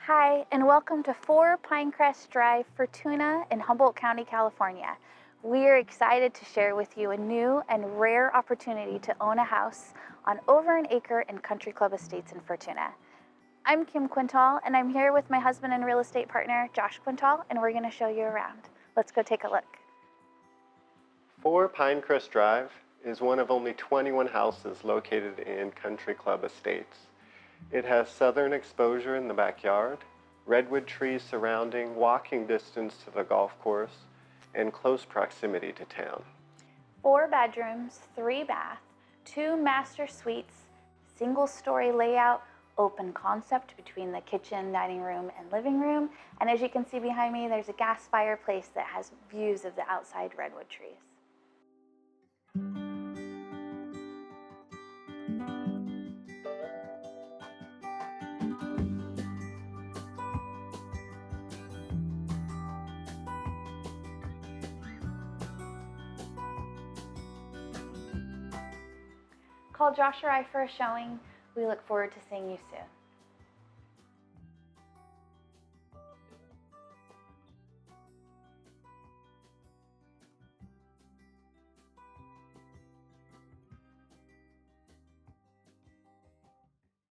Hi, and welcome to 4 Pinecrest Drive, Fortuna in Humboldt County, California. We are excited to share with you a new and rare opportunity to own a house on over an acre in Country Club Estates in Fortuna. I'm Kim Quintal, and I'm here with my husband and real estate partner, Josh Quintal, and we're going to show you around. Let's go take a look. 4 Pinecrest Drive is one of only 21 houses located in Country Club Estates. It has southern exposure in the backyard, redwood trees surrounding, walking distance to the golf course, and close proximity to town. 4 bedrooms, 3 baths, 2 master suites, single-story layout, open concept between the kitchen, dining room, and living room. And as you can see behind me, there's a gas fireplace that has views of the outside redwood trees. Call Josh or I for a showing. We look forward to seeing you soon.